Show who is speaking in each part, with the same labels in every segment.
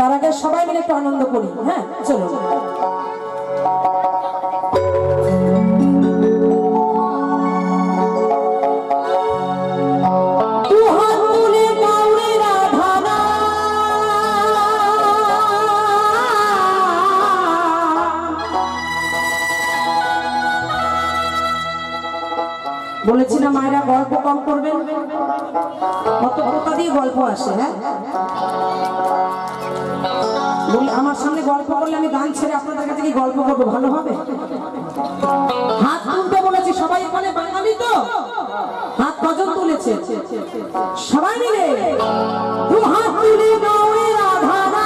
Speaker 1: তার আগে সবাই মিলে একটু আনন্দ করি। হ্যাঁ চলো। বলেছি না মায়েরা গল্প কম করবেন, কত কথা দিয়ে গল্প আসে। হ্যাঁ বলি আমার সামনে গল্প করলে আমি গান ছেড়ে আপনাদের কাছে কি গল্প করবো, ভালো হবে? হাত তুলতে বলেছি, সবাই এখানে বাঙালি তো, হাত কজন তুলেছে? সবাই মিলে দু হাত তুলে গাওয়ে রাধানা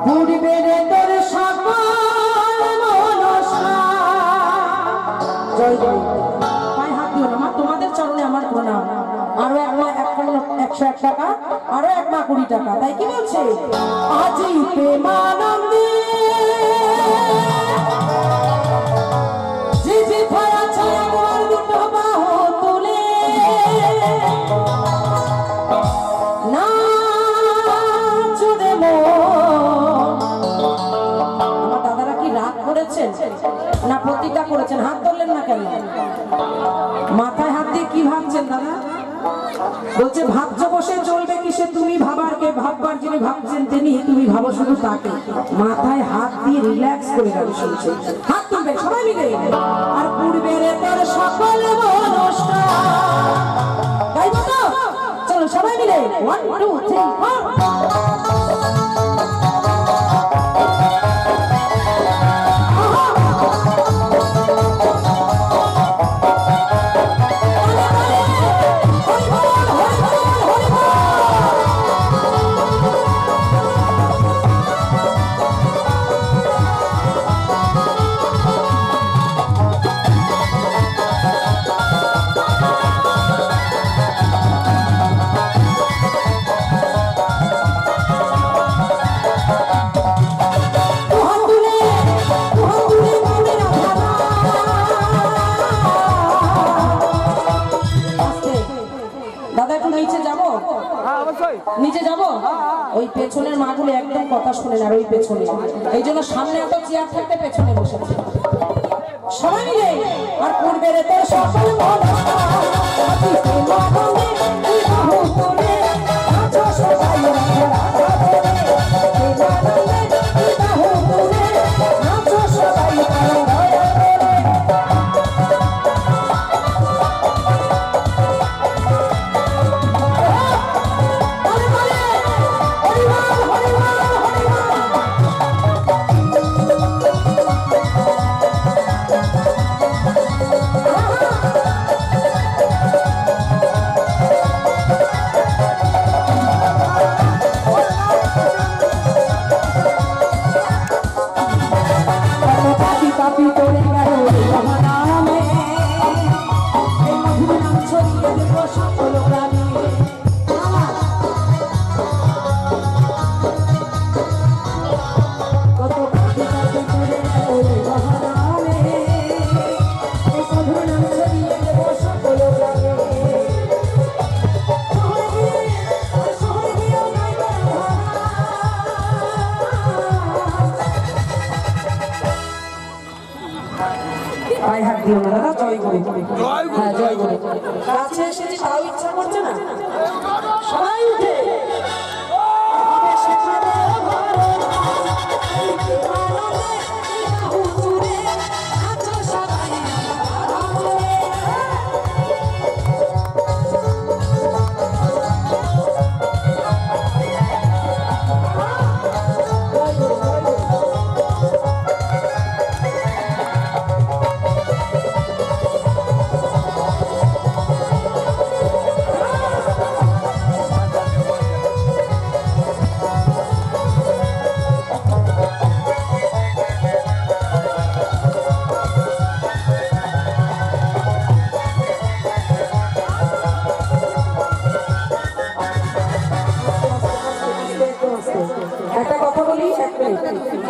Speaker 1: পূর্বের তোর সকল মনসা। জয় জয়। পায়ে হাত দিও না মা, তোমাদের চরণে আমার প্রণাম। আরো 101 টাকা, আরো 1 টাকা। তাই কি বলছে? আজি প্রেমানন্দে জি জি ভয়া ছায়া আমার দুটো বাহু তুলে না চুরে মন। আমার দাদারা কি রাগ করেছেন না প্রতিজ্ঞা করেছেন? হাত ধরলেন না কেন? মাথায় হাত দিয়ে কি ভাবছেন দাদা? বলছে ভাবছো বসে চলবে কিসে, তুমি ভাবার কে, ভাববার যিনি ভাবছেন তিনি, তুমি ভাবো শুধু তাকে। মাথায় হাত দিয়ে রিল্যাক্স করে গান শুনছে। হাত তুলবে সবাই মিলে। আর পূর্বের তোর সকল মনসা গাইবো তো? চলো সবাই মিলে 1 2 3 4। নিচে যাবো, ওই পেছনের মাগুলো একদম কথা শুনে না, ওই পেছনে। এই জন্য সামনে এত চেয়ার থাকতে পেছনে বসেছে সবাই মিলে। আর পূর্বের তোর সকল মনসা জয় গুরু। হ্যাঁ জয় গুরু। কাছে এসেছি তাও ইচ্ছা করছে না, সবাই উঠে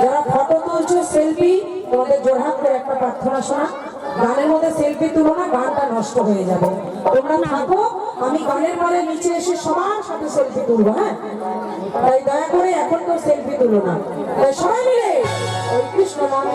Speaker 1: যারা ফটো তুলছো সেলফি, তোমাদের জোরহাট করে একটা প্রার্থনা শোনা, গানের মধ্যে সেলফি তুলো না, গানটা নষ্ট হয়ে যাবে। তোমরা থাকো আমি গানের পরে নিচে এসে সবার সাথে সেলফি তুলবো, হ্যাঁ? তাই দয়া করে এখন তো সেলফি তুলো না, তাই সবাই মিলে ওই কৃষ্ণ নামে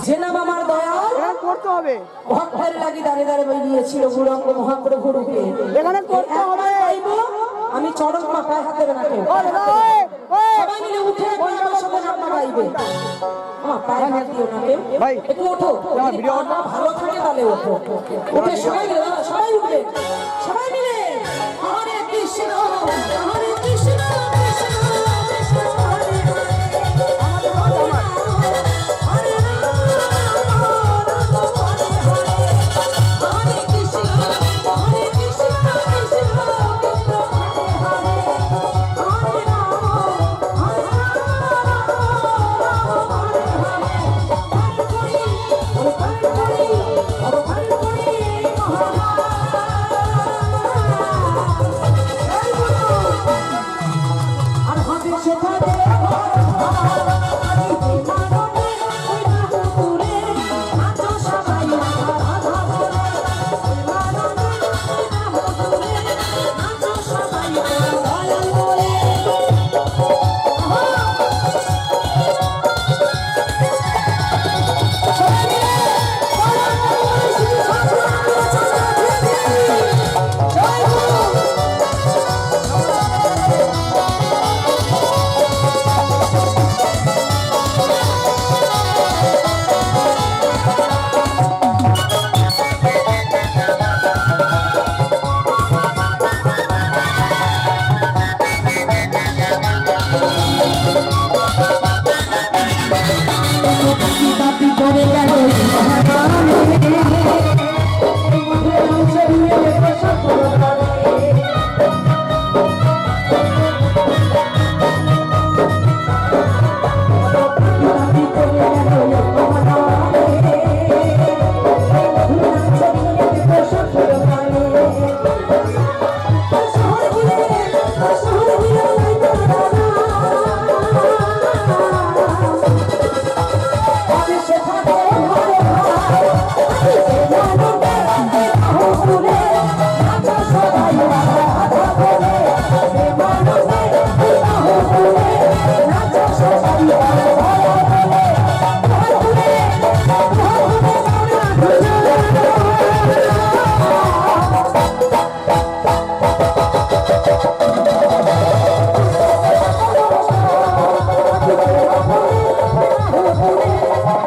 Speaker 1: জেনাব আমার দয়াল
Speaker 2: করতে হবে,
Speaker 1: ভক্তের লাগি দাঁড়িয়ে দাঁড়িয়ে বেরিয়েছিল গুরঙ্গ মহাপ্রভুরূপে।
Speaker 2: এখানে করতে হবে।
Speaker 1: আমি চরণ পায়ে হাতে রাখে সবাই মিলে উঠে একবার আমার সাথে নামটা গাইবে। আমার পায়ে হাত দিও না কেউ,
Speaker 2: ভাই,
Speaker 1: একটু ওঠো, যদি পাটা ভালো থাকে তাহলে ওঠো, উঠে সবাই মিলে, সবাই উঠবে, সবাই মিলে হরে কৃষ্ণ হরে